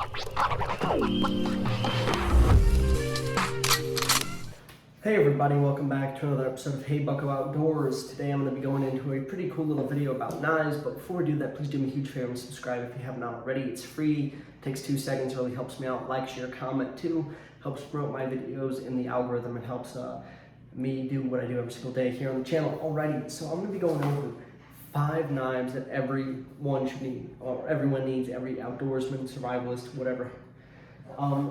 Hey everybody, welcome back to another episode of Hey Bucko Outdoors. Today I'm going to be going into a pretty cool little video about knives, but before we do that, please do me a huge favor and subscribe if you have not already. It's free, takes 2 seconds, really helps me out. Like, share, comment too, helps promote my videos in the algorithm, and helps me do what I do every single day here on the channel. Alrighty, so I'm going to be going over 5 knives that everyone should need, or everyone needs, every outdoorsman, survivalist, whatever.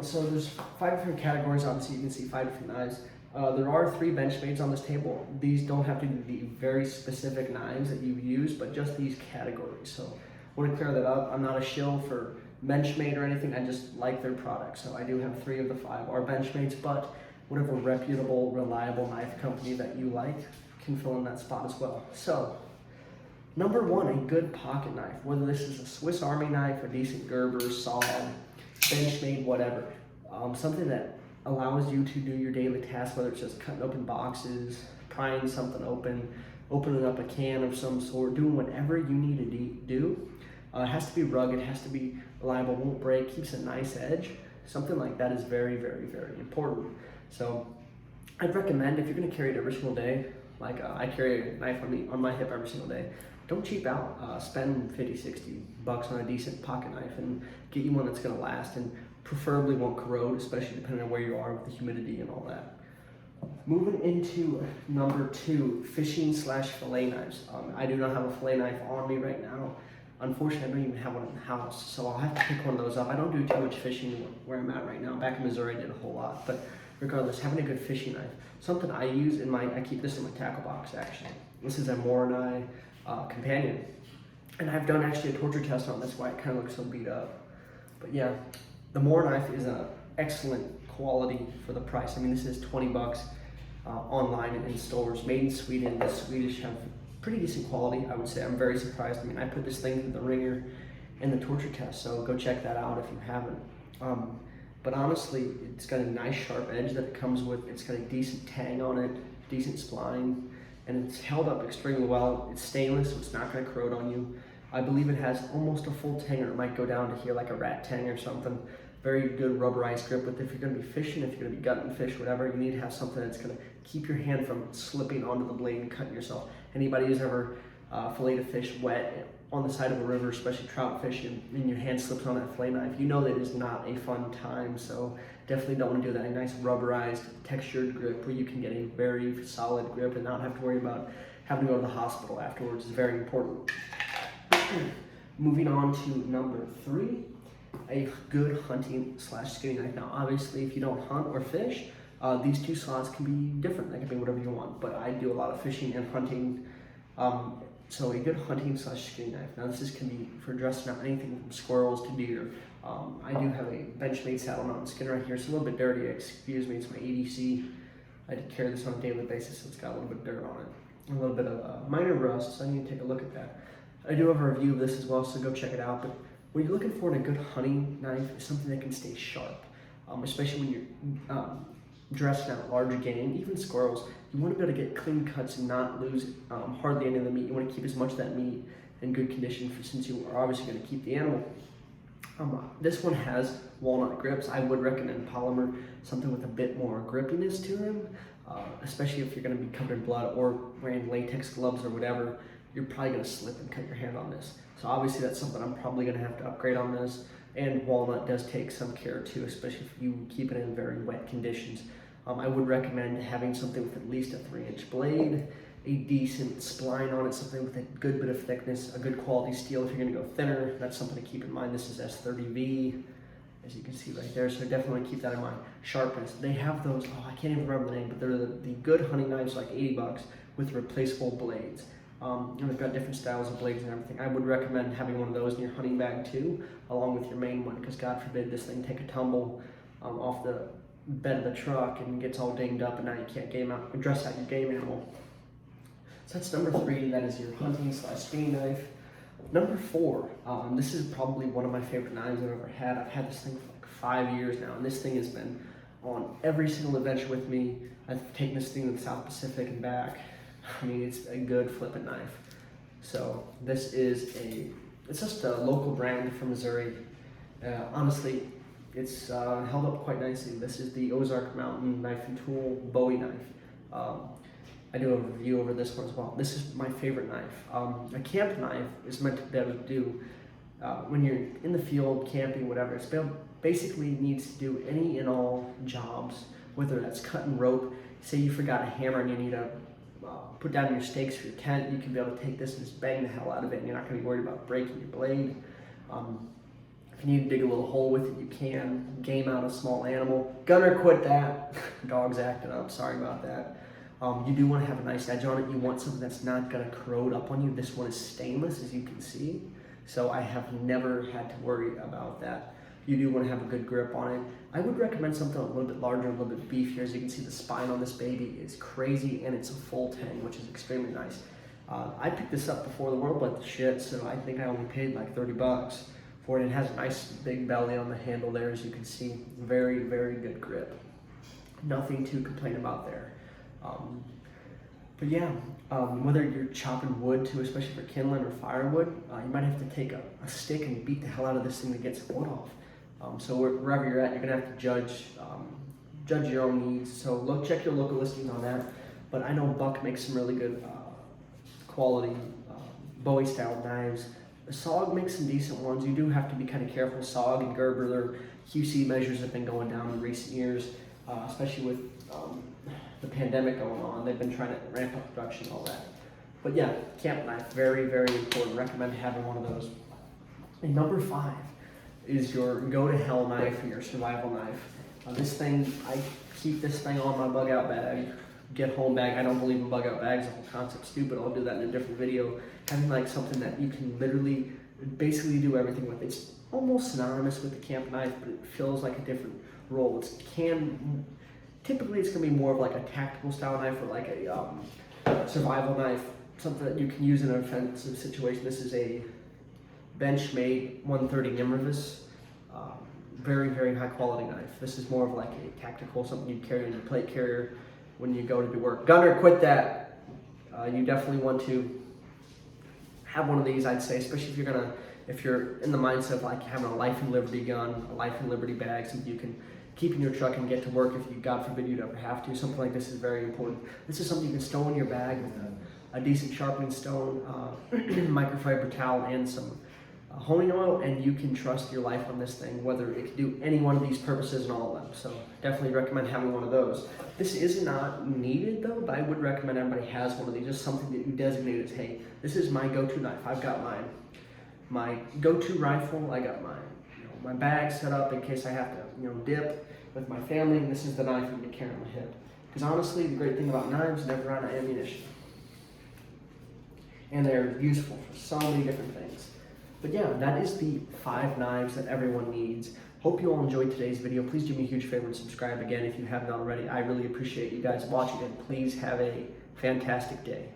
So there's 5 different categories. Obviously you can see 5 different knives. There are 3 Benchmade's on this table. These don't have to be very specific knives that you use, but just these categories. So I want to clear that up. I'm not a shill for Benchmade or anything. I just like their products. So I do have 3 of the 5 are Benchmade's, but whatever reputable, reliable knife company that you like can fill in that spot as well. So number 1, a good pocket knife. Whether this is a Swiss Army knife, a decent Gerber, Saw, Benchmade, whatever. Something that allows you to do your daily tasks, whether it's just cutting open boxes, prying something open, opening up a can of some sort, doing whatever you need to do. It has to be rugged, it has to be reliable, won't break, keeps a nice edge. Something like that is very, very, very important. So I'd recommend, if you're going to carry it every single day, like I carry a knife on my hip every single day, don't cheap out. Spend 50, 60 bucks on a decent pocket knife and get you one that's going to last and preferably won't corrode, especially depending on where you are with the humidity and all that. Moving into number 2, fishing / fillet knives. I do not have a fillet knife on me right now. Unfortunately, I don't even have one in the house, so I'll have to pick one of those up. I don't do too much fishing where I'm at right now. Back in Missouri, I did a whole lot, but regardless, having a good fishing knife. Something I use I keep this in my tackle box actually. This is a Moranai companion, and I've done actually a torture test on this, why it kind of looks so beat up. But yeah, the Moore knife is an excellent quality for the price. I mean, this is 20 bucks online and in stores, made in Sweden. The Swedish have pretty decent quality, I would say. I'm very surprised. I mean, I put this thing through the ringer in the torture test, so go check that out if you haven't. But honestly, it's got a nice sharp edge that it comes with. It's got a decent tang on it, decent spline, and it's held up extremely well. It's stainless, so it's not going to corrode on you. I believe it has almost a full tang, or it might go down to here like a rat tang or something. Very good rubberized grip. But if you're going to be fishing, if you're going to be gutting fish, whatever, you need to have something that's going to keep your hand from slipping onto the blade and cutting yourself. Anybody who's ever filleted fish wet on the side of a river, especially trout fishing, and your hand slips on that fillet knife, you know that is not a fun time. So definitely don't want to do that. A nice rubberized, textured grip where you can get a very solid grip and not have to worry about having to go to the hospital afterwards is very important. Moving on to number 3, a good hunting / skinning knife. Now, obviously, if you don't hunt or fish, these 2 slots can be different. They can be whatever you want, but I do a lot of fishing and hunting. So a good hunting / skinning knife. Now, this can be for dressing out anything from squirrels to deer. I do have a Benchmade saddle mountain skin right here. It's a little bit dirty, excuse me. It's my ADC. I did carry this on a daily basis, so it's got a little bit of dirt on it. A little bit of minor rust, so I need to take a look at that. I do have a review of this as well, so go check it out. But what you're looking for in a good hunting knife is something that can stay sharp, especially when you're dressing out large game, even squirrels. You want to be able to get clean cuts and not lose hardly any of the meat. You want to keep as much of that meat in good condition since you are obviously going to keep the animal. This one has walnut grips. I would recommend polymer, something with a bit more grippiness to them, especially if you're going to be covered in blood or wearing latex gloves or whatever. You're probably going to slip and cut your hand on this. So obviously that's something I'm probably going to have to upgrade on this. And walnut does take some care too, especially if you keep it in very wet conditions. I would recommend having something with at least a 3-inch blade, a decent spline on it, something with a good bit of thickness, a good quality steel. If you're going to go thinner, that's something to keep in mind. This is S30V, as you can see right there, so definitely keep that in mind. Sharpness, they have those, I can't even remember the name, but they're the good hunting knives, like 80 bucks with replaceable blades. And they've got different styles of blades and everything. I would recommend having one of those in your hunting bag too, along with your main one, because God forbid this thing take a tumble off the bed of the truck and gets all dinged up, and now you can't dress out your game animal. So that's number 3. That is your hunting / skinning knife. Number 4. This is probably one of my favorite knives I've ever had. I've had this thing for like 5 years now, and this thing has been on every single adventure with me. I've taken this thing to the South Pacific and back. I mean, it's a good flipping knife. So this is it's just a local brand from Missouri. Honestly, it's held up quite nicely. This is the Ozark Mountain Knife and Tool Bowie knife. I do a review over this one as well. This is my favorite knife. A camp knife is meant to be able to do, when you're in the field, camping, whatever, it's basically needs to do any and all jobs, whether that's cutting rope. Say you forgot a hammer and you need to put down your stakes for your tent, you can be able to take this and just bang the hell out of it, and you're not going to be worried about breaking your blade. If you need to dig a little hole with it, you can. Game out a small animal. Gunner, quit that. Dog's acting up, sorry about that. You do want to have a nice edge on it. You want something that's not going to corrode up on you. This one is stainless, as you can see, so I have never had to worry about that. You do want to have a good grip on it. I would recommend something a little bit larger, a little bit beefier. As you can see, the spine on this baby is crazy, and it's a full 10, which is extremely nice. I picked this up before the world went to shit, so I think I only paid like 30 bucks for it. It has a nice big belly on the handle there, as you can see. Very, very good grip. Nothing to complain about there. But yeah, whether you're chopping wood too, especially for kindling or firewood, you might have to take a stick and beat the hell out of this thing to get some wood off. So wherever you're at, you're gonna have to judge your own needs. So check your local listings on that. But I know Buck makes some really good quality Bowie style knives. SOG makes some decent ones. You do have to be kind of careful. SOG and Gerber, their QC measures have been going down in recent years, especially with the pandemic going on. They've been trying to ramp up production and all that. But yeah, camp knife, very, very important. Recommend having one of those. And number 5 is your go-to-hell knife or your survival knife. This thing, I keep this thing on my bug-out bag, get home bag. I don't believe in bug-out bags. The whole concept's stupid. I'll do that in a different video. Having like something that you can literally, basically do everything with. It's almost synonymous with the camp knife, but it feels like a different role. Typically it's gonna be more of like a tactical style knife or like a survival knife, something that you can use in an offensive situation. This is a Benchmade 130 Nimmervis. Very, very high quality knife. This is more of like a tactical, something you carry in your plate carrier when you go to do work. Gunner, quit that. You definitely want to have one of these, I'd say, especially if you're in the mindset of like having a life and liberty gun, a life and liberty bag, something you can keep in your truck and get to work if you, God forbid, you'd ever have to. Something like this is very important. This is something you can stow in your bag with a decent sharpening stone, microfiber towel, and some honing oil, and you can trust your life on this thing, whether it can do any one of these purposes and all of them. So definitely recommend having one of those. This is not needed though, but I would recommend everybody has one of these, just something that you designate as, hey, this is my go-to knife. I've got my go-to rifle. I got my bag set up in case I have to dip with my family, and this is the knife I'm going to carry on my hip. Because honestly, the great thing about knives, they're out of ammunition. And they're useful for so many different things. But yeah, that is the 5 knives that everyone needs. Hope you all enjoyed today's video. Please do me a huge favor and subscribe again if you haven't already. I really appreciate you guys watching, and please have a fantastic day.